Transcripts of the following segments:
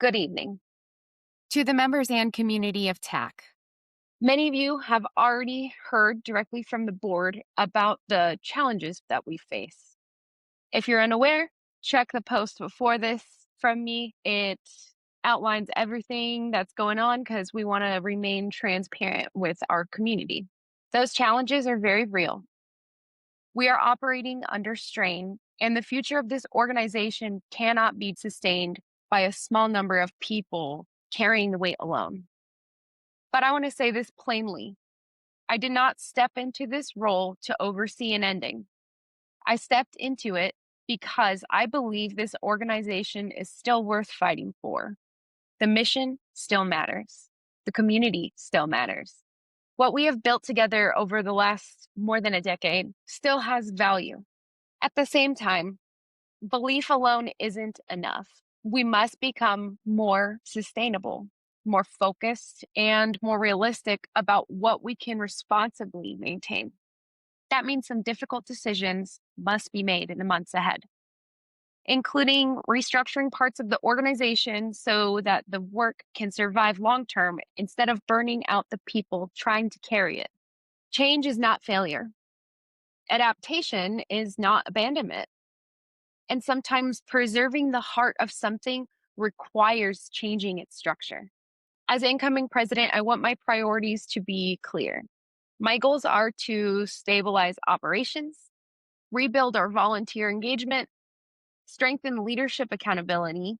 Good evening. To the members and community of TAC. Many of you have already heard directly from the board about the challenges that we face. If you're unaware, check the post before this from me. It outlines everything that's going on because we want to remain transparent with our community. Those challenges are very real. We are operating under strain, and the future of this organization cannot be sustained by a small number of people carrying the weight alone. But I want to say this plainly. I did not step into this role to oversee an ending. I stepped into it because I believe this organization is still worth fighting for. The mission still matters. The community still matters. What we have built together over the last more than a decade still has value. At the same time, belief alone isn't enough. We must become more sustainable, more focused, and more realistic about what we can responsibly maintain. That means some difficult decisions must be made in the months ahead, including restructuring parts of the organization so that the work can survive long term instead of burning out the people trying to carry it. Change is not failure. Adaptation is not abandonment. And sometimes preserving the heart of something requires changing its structure. As incoming president, I want my priorities to be clear. My goals are to stabilize operations, rebuild our volunteer engagement, strengthen leadership accountability,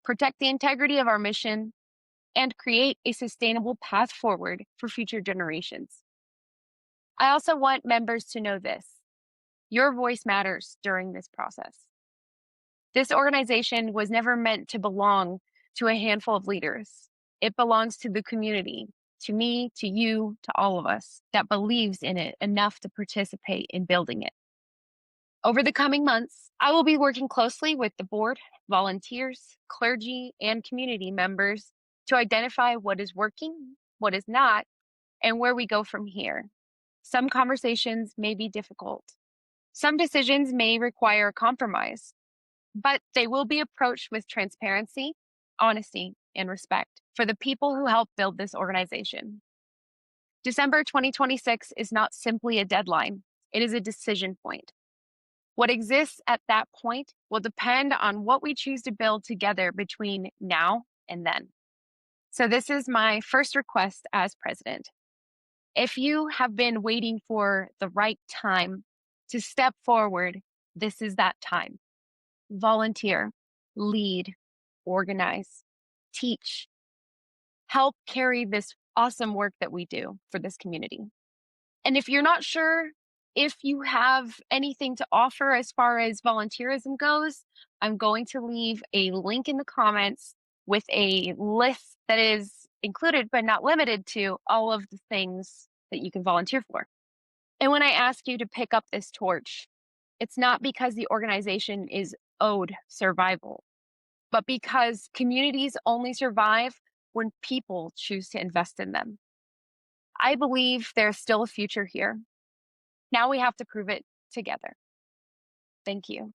protect the integrity of our mission, and create a sustainable path forward for future generations. I also want members to know this. Your voice matters during this process. This organization was never meant to belong to a handful of leaders. It belongs to the community, to me, to you, to all of us that believes in it enough to participate in building it. Over the coming months, I will be working closely with the board, volunteers, clergy, and community members to identify what is working, what is not, and where we go from here. Some conversations may be difficult. Some decisions may require compromise, but they will be approached with transparency, honesty, and respect for the people who helped build this organization. December 2026 is not simply a deadline, it is a decision point. What exists at that point will depend on what we choose to build together between now and then. So, this is my first request as president. If you have been waiting for the right time to step forward, this is that time. Volunteer, lead, organize, teach, help carry this awesome work that we do for this community. And if you're not sure if you have anything to offer as far as volunteerism goes, I'm going to leave a link in the comments with a list that is included but not limited to all of the things that you can volunteer for. And when I ask you to pick up this torch, it's not because the organization is owed survival, but because communities only survive when people choose to invest in them. I believe there's still a future here. Now we have to prove it together. Thank you.